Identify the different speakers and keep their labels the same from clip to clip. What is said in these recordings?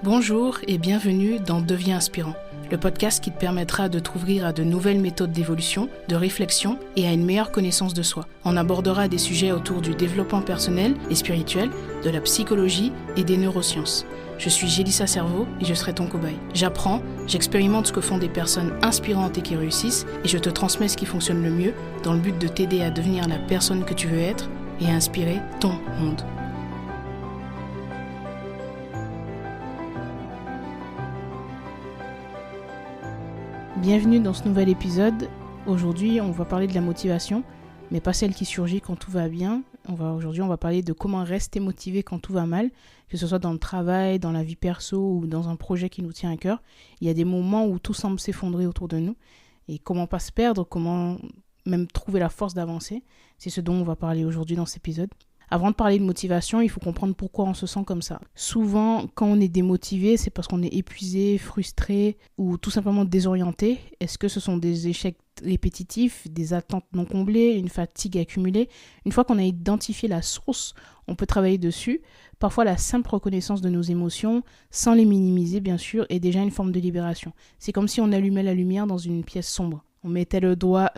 Speaker 1: Bonjour et bienvenue dans Deviens inspirant, le podcast qui te permettra de t'ouvrir à de nouvelles méthodes d'évolution, de réflexion et à une meilleure connaissance de soi. On abordera des sujets autour du développement personnel et spirituel, de la psychologie et des neurosciences. Je suis Jélissa Cerveau et je serai ton cobaye. J'apprends, j'expérimente ce que font des personnes inspirantes et qui réussissent et je te transmets ce qui fonctionne le mieux dans le but de t'aider à devenir la personne que tu veux être et à inspirer ton monde. Bienvenue dans ce nouvel épisode. Aujourd'hui, on va parler de la motivation, mais pas celle qui surgit quand tout va bien. Aujourd'hui, on va parler de comment rester motivé quand tout va mal, que ce soit dans le travail, dans la vie perso ou dans un projet qui nous tient à cœur. Il y a des moments où tout semble s'effondrer autour de nous. Et comment pas se perdre, comment même trouver la force d'avancer. C'est ce dont on va parler aujourd'hui dans cet épisode. Avant de parler de motivation, il faut comprendre pourquoi on se sent comme ça. Souvent, quand on est démotivé, c'est parce qu'on est épuisé, frustré ou tout simplement désorienté. Est-ce que ce sont des échecs répétitifs, des attentes non comblées, une fatigue accumulée? Une fois qu'on a identifié la source, on peut travailler dessus. Parfois, la simple reconnaissance de nos émotions, sans les minimiser bien sûr, est déjà une forme de libération. C'est comme si on allumait la lumière dans une pièce sombre. On mettait le doigt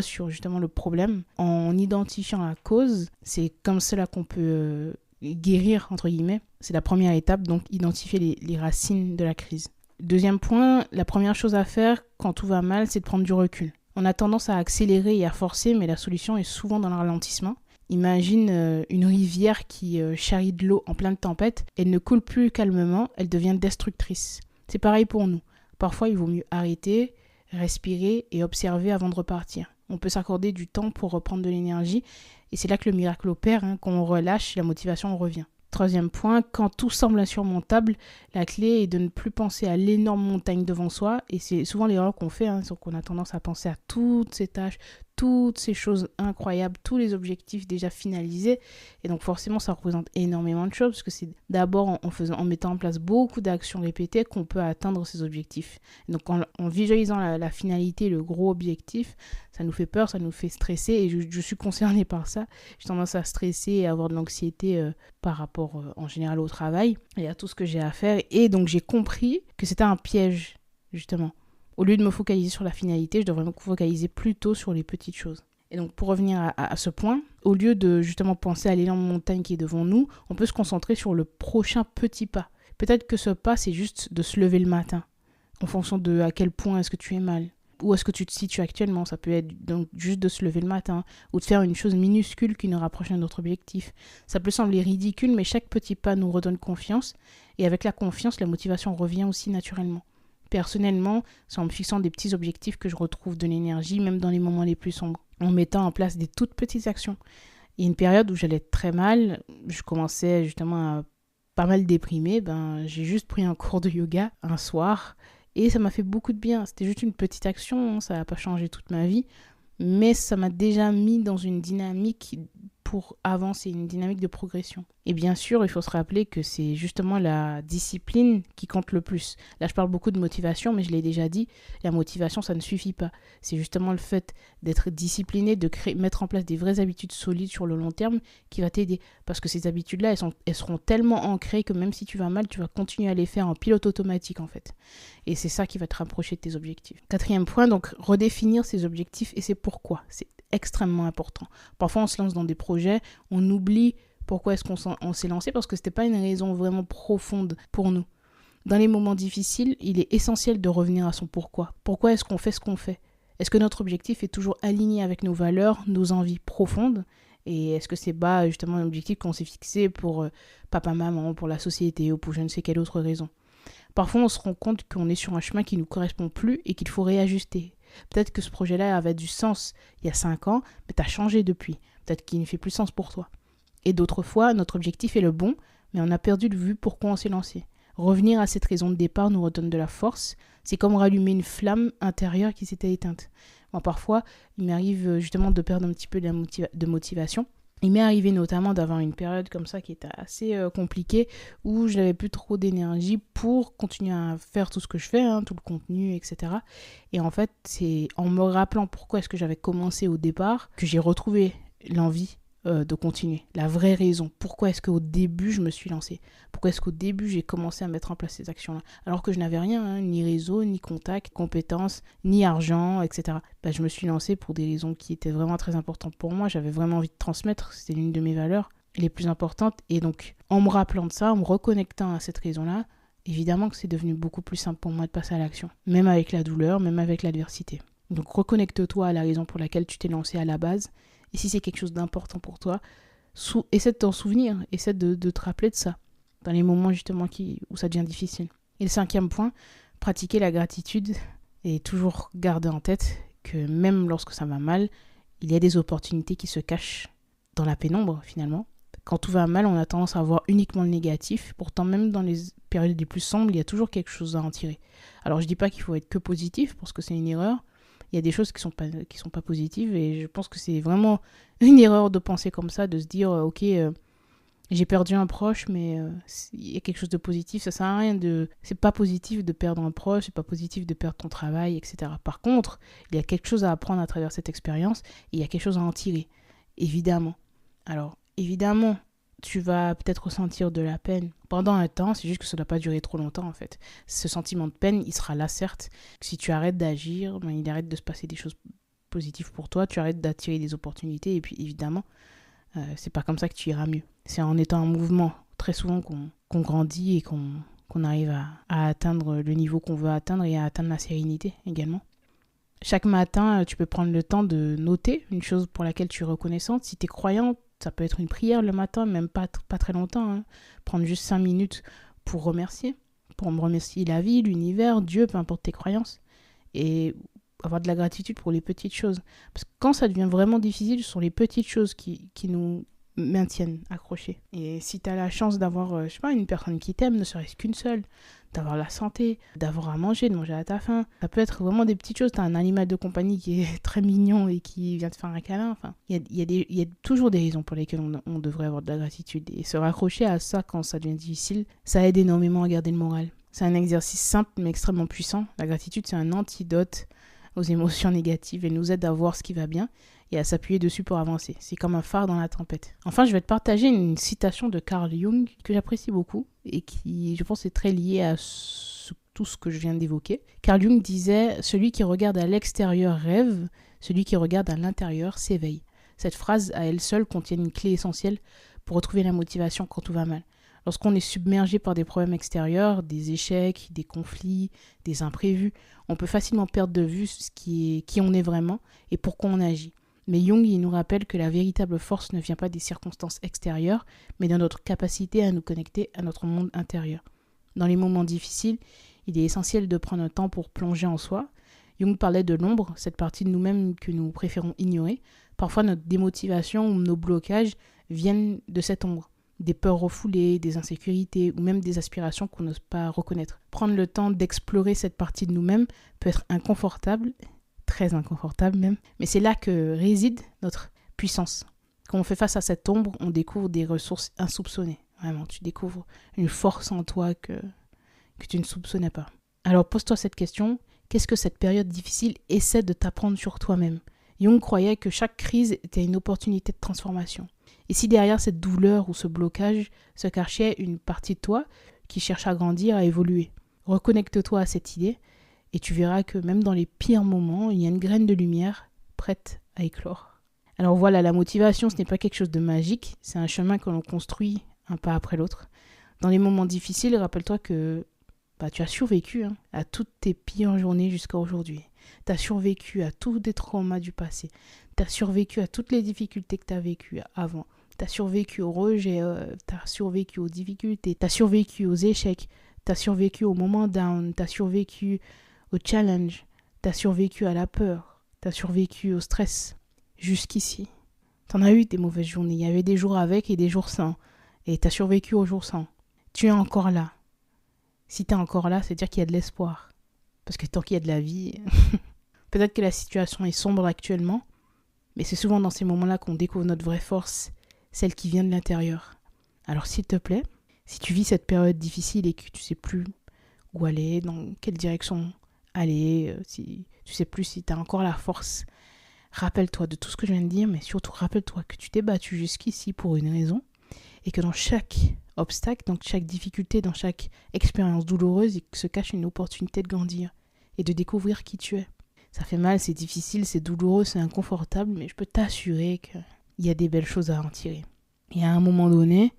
Speaker 1: sur justement le problème en identifiant la cause. C'est comme cela qu'on peut guérir, entre guillemets. C'est la première étape, donc identifier les racines de la crise. Deuxième point, la première chose à faire quand tout va mal, c'est de prendre du recul. On a tendance à accélérer et à forcer, mais la solution est souvent dans le ralentissement. Imagine une rivière qui charrie de l'eau en pleine tempête. Elle ne coule plus calmement, elle devient destructrice. C'est pareil pour nous. Parfois, il vaut mieux arrêter, respirer et observer avant de repartir. On peut s'accorder du temps pour reprendre de l'énergie et c'est là que le miracle opère. Quand on relâche, la motivation revient. Troisième point, quand tout semble insurmontable, la clé est de ne plus penser à l'énorme montagne devant soi et c'est souvent l'erreur qu'on fait, c'est qu'on a tendance à penser à toutes ces tâches, toutes ces choses incroyables, tous les objectifs déjà finalisés et donc forcément ça représente énormément de choses parce que c'est d'abord en mettant en place beaucoup d'actions répétées qu'on peut atteindre ces objectifs. Et donc en visualisant la finalité, le gros objectif, ça nous fait peur, ça nous fait stresser et je suis concernée par ça. J'ai tendance à stresser et à avoir de l'anxiété par rapport en général au travail et à tout ce que j'ai à faire et donc j'ai compris que c'était un piège justement. Au lieu de me focaliser sur la finalité, je devrais me focaliser plutôt sur les petites choses. Et donc pour revenir à ce point, au lieu de justement penser à l'énorme montagne qui est devant nous, on peut se concentrer sur le prochain petit pas. Peut-être que ce pas, c'est juste de se lever le matin, en fonction de à quel point est-ce que tu es mal. Où est-ce que tu te situes actuellement? Ça peut être donc juste de se lever le matin ou de faire une chose minuscule qui nous rapproche de notre objectif. Ça peut sembler ridicule, mais chaque petit pas nous redonne confiance. Et avec la confiance, la motivation revient aussi naturellement. Personnellement, c'est en me fixant des petits objectifs que je retrouve de l'énergie, même dans les moments les plus sombres, en mettant en place des toutes petites actions. Il y a une période où j'allais très mal, je commençais justement à pas mal déprimer, j'ai juste pris un cours de yoga un soir et ça m'a fait beaucoup de bien. C'était juste une petite action, ça n'a pas changé toute ma vie, mais ça m'a déjà mis dans une dynamique pour avancer, une dynamique de progression. Et bien sûr, il faut se rappeler que c'est justement la discipline qui compte le plus. Là, je parle beaucoup de motivation, mais je l'ai déjà dit, la motivation, ça ne suffit pas. C'est justement le fait d'être discipliné, de mettre en place des vraies habitudes solides sur le long terme qui va t'aider. Parce que ces habitudes-là, elles seront tellement ancrées que même si tu vas mal, tu vas continuer à les faire en pilote automatique, en fait. Et c'est ça qui va te rapprocher de tes objectifs. Quatrième point, donc, redéfinir ses objectifs et c'est pourquoi. C'est extrêmement important. Parfois, on se lance dans des projets, on oublie pourquoi est-ce qu'on s'est lancé parce que c'était pas une raison vraiment profonde pour nous. Dans les moments difficiles, il est essentiel de revenir à son pourquoi. Pourquoi est-ce qu'on fait ce qu'on fait? Est-ce que notre objectif est toujours aligné avec nos valeurs, nos envies profondes? Et est-ce que c'est pas justement un objectif qu'on s'est fixé pour papa, maman, pour la société ou pour je ne sais quelle autre raison? Parfois, on se rend compte qu'on est sur un chemin qui ne nous correspond plus et qu'il faut réajuster. Peut-être que ce projet-là avait du sens il y a 5 ans, mais tu as changé depuis. Peut-être qu'il ne fait plus sens pour toi. Et d'autres fois, notre objectif est le bon, mais on a perdu de vue pourquoi on s'est lancé. Revenir à cette raison de départ nous redonne de la force. C'est comme rallumer une flamme intérieure qui s'était éteinte. Moi, parfois, il m'arrive justement de perdre un petit peu de motivation. Il m'est arrivé notamment d'avoir une période comme ça qui était assez compliquée, où je n'avais plus trop d'énergie pour continuer à faire tout ce que je fais, tout le contenu, etc. Et en fait, c'est en me rappelant pourquoi est-ce que j'avais commencé au départ que j'ai retrouvé l'envie de continuer. La vraie raison. Pourquoi est-ce qu'au début, je me suis lancée? Pourquoi est-ce qu'au début, j'ai commencé à mettre en place ces actions-là? Alors que je n'avais rien, ni réseau, ni contact, compétences, ni argent, etc. Je me suis lancée pour des raisons qui étaient vraiment très importantes pour moi. J'avais vraiment envie de transmettre. C'était l'une de mes valeurs les plus importantes. Et donc, en me rappelant de ça, en me reconnectant à cette raison-là, évidemment que c'est devenu beaucoup plus simple pour moi de passer à l'action. Même avec la douleur, même avec l'adversité. Donc, reconnecte-toi à la raison pour laquelle tu t'es lancé à la base. Et si c'est quelque chose d'important pour toi, essaie de t'en souvenir, essaie de te rappeler de ça, dans les moments justement où ça devient difficile. Et le 5e point, pratiquer la gratitude et toujours garder en tête que même lorsque ça va mal, il y a des opportunités qui se cachent dans la pénombre finalement. Quand tout va mal, on a tendance à voir uniquement le négatif. Pourtant, même dans les périodes les plus sombres, il y a toujours quelque chose à en tirer. Alors, je dis pas qu'il faut être que positif, parce que c'est une erreur. Il y a des choses qui sont pas positives, et je pense que c'est vraiment une erreur de penser comme ça, de se dire ok, j'ai perdu un proche, mais il y a quelque chose de positif. Ça sert à rien c'est pas positif de perdre un proche, c'est pas positif de perdre ton travail, etc. Par contre, il y a quelque chose à apprendre à travers cette expérience, et il y a quelque chose à en tirer, évidemment. Alors évidemment, tu vas peut-être ressentir de la peine pendant un temps, c'est juste que ça ne doit pas durer trop longtemps en fait. Ce sentiment de peine, il sera là certes. Si tu arrêtes d'agir, il arrête de se passer des choses positives pour toi, tu arrêtes d'attirer des opportunités, et puis évidemment, c'est pas comme ça que tu iras mieux. C'est en étant en mouvement très souvent qu'on grandit et qu'on arrive à atteindre le niveau qu'on veut atteindre et à atteindre la sérénité également. Chaque matin, tu peux prendre le temps de noter une chose pour laquelle tu es reconnaissante. Si tu es croyante, ça peut être une prière le matin, même pas très longtemps. Prendre juste 5 minutes pour remercier la vie, l'univers, Dieu, peu importe tes croyances. Et avoir de la gratitude pour les petites choses. Parce que quand ça devient vraiment difficile, ce sont les petites choses qui nous maintiennent accrochés. Et si tu as la chance d'avoir, une personne qui t'aime, ne serait-ce qu'une seule, d'avoir la santé, d'avoir à manger, de manger à ta faim, ça peut être vraiment des petites choses. Tu as un animal de compagnie qui est très mignon et qui vient te faire un câlin. Il y a toujours des raisons pour lesquelles on devrait avoir de la gratitude. Et se raccrocher à ça quand ça devient difficile, ça aide énormément à garder le moral. C'est un exercice simple mais extrêmement puissant. La gratitude, c'est un antidote aux émotions négatives et nous aide à voir ce qui va bien et à s'appuyer dessus pour avancer. C'est comme un phare dans la tempête. Enfin, je vais te partager une citation de Carl Jung que j'apprécie beaucoup et qui, je pense, est très liée à tout ce que je viens d'évoquer. Carl Jung disait « Celui qui regarde à l'extérieur rêve, celui qui regarde à l'intérieur s'éveille ». Cette phrase, à elle seule, contient une clé essentielle pour retrouver la motivation quand tout va mal. Lorsqu'on est submergé par des problèmes extérieurs, des échecs, des conflits, des imprévus, on peut facilement perdre de vue qui on est vraiment et pourquoi on agit. Mais Jung, il nous rappelle que la véritable force ne vient pas des circonstances extérieures, mais de notre capacité à nous connecter à notre monde intérieur. Dans les moments difficiles, il est essentiel de prendre un temps pour plonger en soi. Jung parlait de l'ombre, cette partie de nous-mêmes que nous préférons ignorer. Parfois, notre démotivation ou nos blocages viennent de cette ombre. Des peurs refoulées, des insécurités ou même des aspirations qu'on n'ose pas reconnaître. Prendre le temps d'explorer cette partie de nous-mêmes peut être inconfortable, très inconfortable même, mais c'est là que réside notre puissance. Quand on fait face à cette ombre, on découvre des ressources insoupçonnées. Vraiment, tu découvres une force en toi que tu ne soupçonnais pas. Alors pose-toi cette question, qu'est-ce que cette période difficile essaie de t'apprendre sur toi-même? Jung croyait que chaque crise était une opportunité de transformation. Et si derrière cette douleur ou ce blocage se cachait une partie de toi qui cherche à grandir, à évoluer, reconnecte-toi à cette idée et tu verras que même dans les pires moments, il y a une graine de lumière prête à éclore. Alors voilà, la motivation, ce n'est pas quelque chose de magique, c'est un chemin que l'on construit un pas après l'autre. Dans les moments difficiles, rappelle-toi que tu as survécu à toutes tes pires journées jusqu'à aujourd'hui. Tu as survécu à tous tes traumas du passé. Tu as survécu à toutes les difficultés que tu as vécues avant. Tu as survécu au rejet, tu as survécu aux difficultés, tu as survécu aux échecs, tu as survécu aux moments down, tu as survécu au challenge, tu as survécu à la peur, tu as survécu au stress. Jusqu'ici, tu en as eu des mauvaises journées. Il y avait des jours avec et des jours sans. Et tu as survécu aux jours sans. Tu es encore là. Si tu es encore là, c'est-à-dire qu'il y a de l'espoir. Parce que tant qu'il y a de la vie, peut-être que la situation est sombre actuellement, mais c'est souvent dans ces moments-là qu'on découvre notre vraie force celle qui vient de l'intérieur. Alors s'il te plaît, si tu vis cette période difficile et que tu sais plus où aller, dans quelle direction aller, si tu sais plus si tu as encore la force, rappelle-toi de tout ce que je viens de dire, mais surtout rappelle-toi que tu t'es battu jusqu'ici pour une raison et que dans chaque obstacle, dans chaque difficulté, dans chaque expérience douloureuse, il se cache une opportunité de grandir et de découvrir qui tu es. Ça fait mal, c'est difficile, c'est douloureux, c'est inconfortable, mais je peux t'assurer qu'il y a des belles choses à en tirer. Et à un moment donné,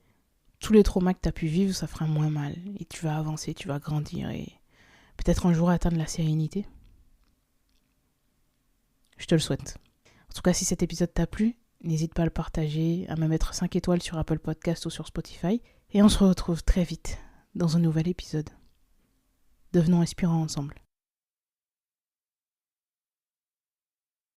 Speaker 1: tous les traumas que tu as pu vivre, ça fera moins mal. Et tu vas avancer, tu vas grandir et peut-être un jour atteindre la sérénité. Je te le souhaite. En tout cas, si cet épisode t'a plu, n'hésite pas à le partager, à me mettre 5 étoiles sur Apple Podcast ou sur Spotify. Et on se retrouve très vite dans un nouvel épisode. Devenons inspirants ensemble.